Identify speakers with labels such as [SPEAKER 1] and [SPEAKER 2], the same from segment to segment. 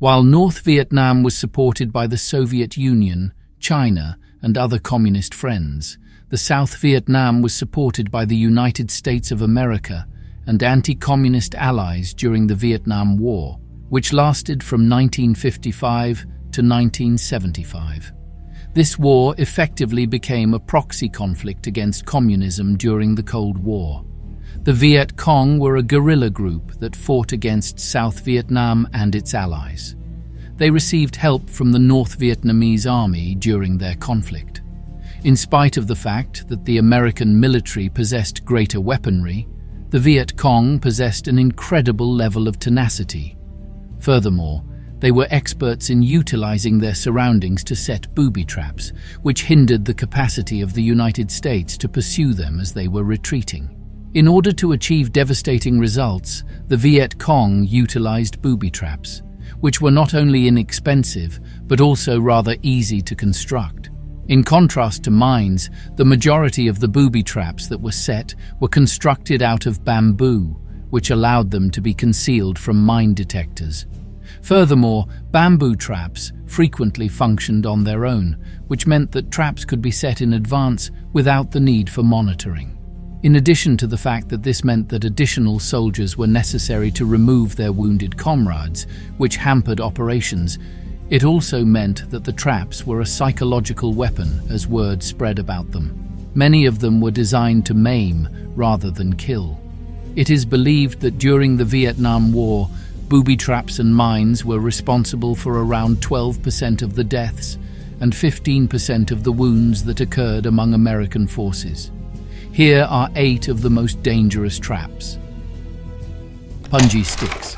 [SPEAKER 1] While North Vietnam was supported by the Soviet Union, China, and other communist friends, the South Vietnam was supported by the United States of America and anti-communist allies during the Vietnam War, which lasted from 1955 to 1975. This war effectively became a proxy conflict against communism during the Cold War. The Vietkong were a guerrilla group that fought against South Vietnam and its allies. They received help from the North Vietnamese army during their conflict. In spite of the fact that the American military possessed greater weaponry, the Viet Cong possessed an incredible level of tenacity. Furthermore, they were experts in utilizing their surroundings to set booby traps, which hindered the capacity of the United States to pursue them as they were retreating. In order to achieve devastating results, the Viet Cong utilized booby traps, which were not only inexpensive, but also rather easy to construct. In contrast to mines, the majority of the booby traps that were set were constructed out of bamboo, which allowed them to be concealed from mine detectors. Furthermore, bamboo traps frequently functioned on their own, which meant that traps could be set in advance without the need for monitoring. In addition to the fact that this meant that additional soldiers were necessary to remove their wounded comrades, which hampered operations, it also meant that the traps were a psychological weapon as word spread about them. Many of them were designed to maim rather than kill. It is believed that during the Vietnam War, booby traps and mines were responsible for around 12% of the deaths and 15% of the wounds that occurred among American forces. Here are 8 of the most dangerous traps. Pungi sticks.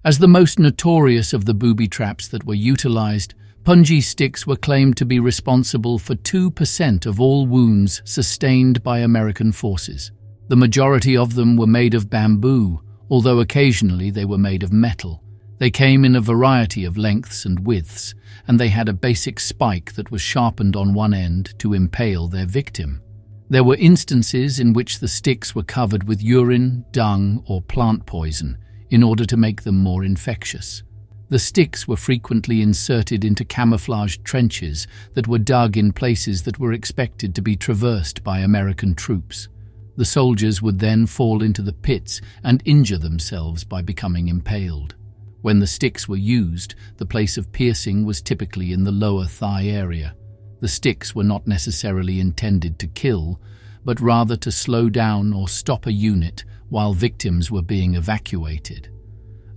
[SPEAKER 1] As the most notorious of the booby traps that were utilized, Pungi sticks were claimed to be responsible for 2% of all wounds sustained by American forces. The majority of them were made of bamboo, although occasionally they were made of metal. They came in a variety of lengths and widths, and they had a basic spike that was sharpened on one end to impale their victim. There were instances in which the sticks were covered with urine, dung, or plant poison in order to make them more infectious. The sticks were frequently inserted into camouflaged trenches that were dug in places that were expected to be traversed by American troops. The soldiers would then fall into the pits and injure themselves by becoming impaled. When the sticks were used, the place of piercing was typically in the lower thigh area. The sticks were not necessarily intended to kill, but rather to slow down or stop a unit while victims were being evacuated.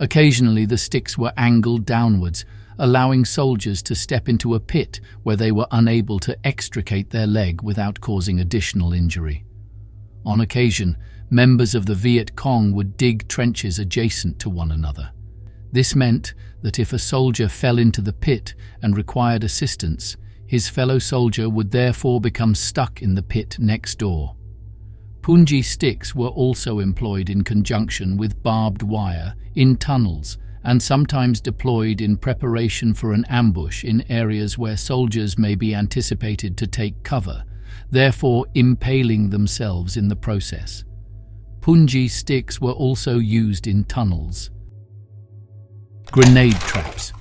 [SPEAKER 1] Occasionally, the sticks were angled downwards, allowing soldiers to step into a pit where they were unable to extricate their leg without causing additional injury. On occasion, members of the Viet Cong would dig trenches adjacent to one another. This meant that if a soldier fell into the pit and required assistance, his fellow soldier would therefore become stuck in the pit next door. Pungi sticks were also employed in conjunction with barbed wire in tunnels and sometimes deployed in preparation for an ambush in areas where soldiers may be anticipated to take cover, therefore impaling themselves in the process. Pungi sticks were also used in tunnels. Grenade traps.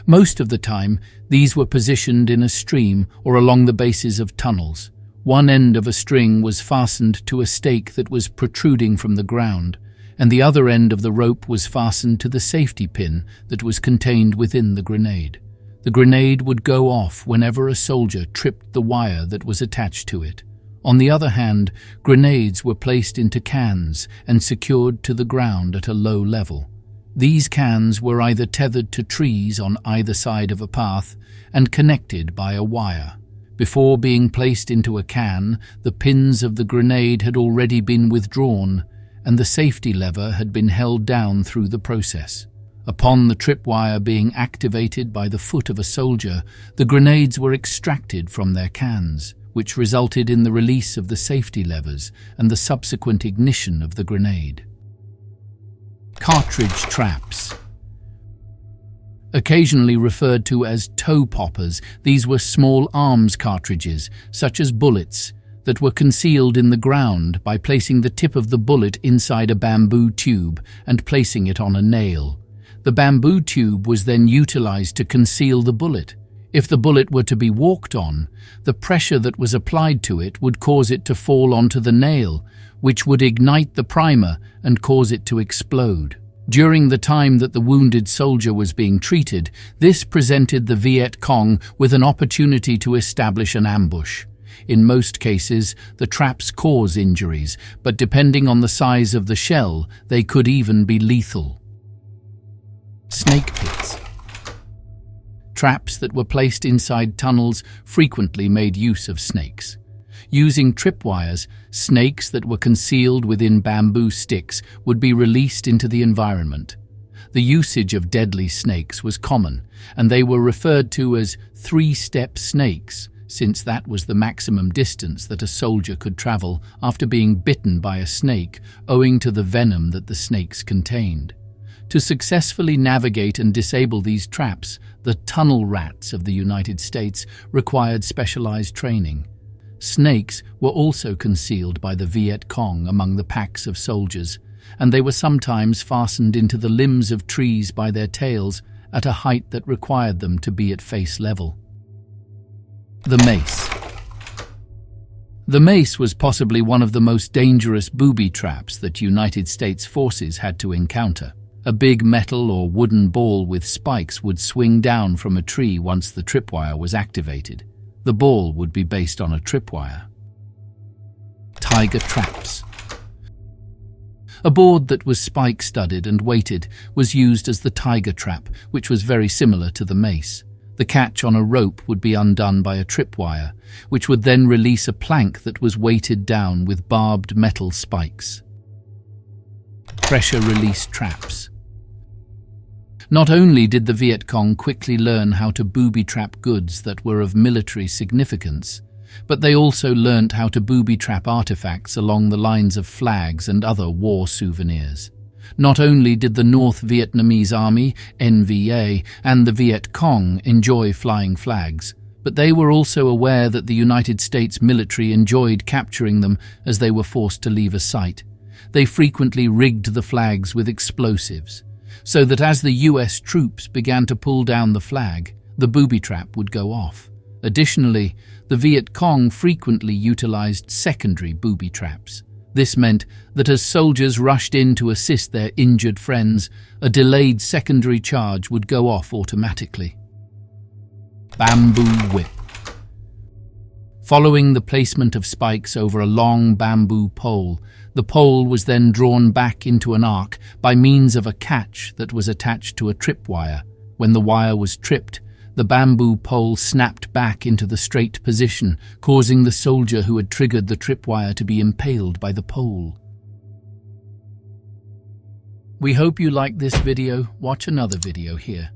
[SPEAKER 1] Most of the time, these were positioned in a stream or along the bases of tunnels. One end of a string was fastened to a stake that was protruding from the ground, and the other end of the rope was fastened to the safety pin that was contained within the grenade. The grenade would go off whenever a soldier tripped the wire that was attached to it. On the other hand, grenades were placed into cans and secured to the ground at a low level. These cans were either tethered to trees on either side of a path and connected by a wire. Before being placed into a can, the pins of the grenade had already been withdrawn, and the safety lever had been held down through the process. Upon the tripwire being activated by the foot of a soldier, the grenades were extracted from their cans, which resulted in the release of the safety levers and the subsequent ignition of the grenade. Cartridge traps. Occasionally referred to as toe poppers, these were small arms cartridges, such as bullets, that were concealed in the ground by placing the tip of the bullet inside a bamboo tube and placing it on a nail. The bamboo tube was then utilized to conceal the bullet. If the bullet were to be walked on, the pressure that was applied to it would cause it to fall onto the nail, which would ignite the primer and cause it to explode. During the time that the wounded soldier was being treated, this presented the Vietkong with an opportunity to establish an ambush. In most cases, the traps cause injuries, but depending on the size of the shell, they could even be lethal. Snake pits. Traps that were placed inside tunnels frequently made use of snakes. Using tripwires, snakes that were concealed within bamboo sticks would be released into the environment. The usage of deadly snakes was common, and they were referred to as three-step snakes, since that was the maximum distance that a soldier could travel after being bitten by a snake, owing to the venom that the snakes contained. To successfully navigate and disable these traps, the tunnel rats of the United States required specialized training. Snakes were also concealed by the Vietkong among the packs of soldiers, and they were sometimes fastened into the limbs of trees by their tails at a height that required them to be at face level. The mace. The mace was possibly one of the most dangerous booby traps that United States forces had to encounter. A big metal or wooden ball with spikes would swing down from a tree once the tripwire was activated. The ball would be based on a tripwire. Tiger traps. A board that was spike-studded and weighted was used as the tiger trap, which was very similar to the mace. The catch on a rope would be undone by a tripwire, which would then release a plank that was weighted down with barbed metal spikes. Pressure release traps. Not only did the Vietkong quickly learn how to booby-trap goods that were of military significance, but they also learnt how to booby-trap artifacts along the lines of flags and other war souvenirs. Not only did the North Vietnamese Army, NVA, and the Vietkong enjoy flying flags, but they were also aware that the United States military enjoyed capturing them as they were forced to leave a site. They frequently rigged the flags with explosives, so that as the US troops began to pull down the flag, the booby trap would go off. Additionally, the Vietkong frequently utilized secondary booby traps. This meant that as soldiers rushed in to assist their injured friends, a delayed secondary charge would go off automatically. Bamboo whip. Following the placement of spikes over a long bamboo pole, the pole was then drawn back into an arc by means of a catch that was attached to a tripwire. When the wire was tripped, the bamboo pole snapped back into the straight position, causing the soldier who had triggered the tripwire to be impaled by the pole. We hope you liked this video. Watch another video here.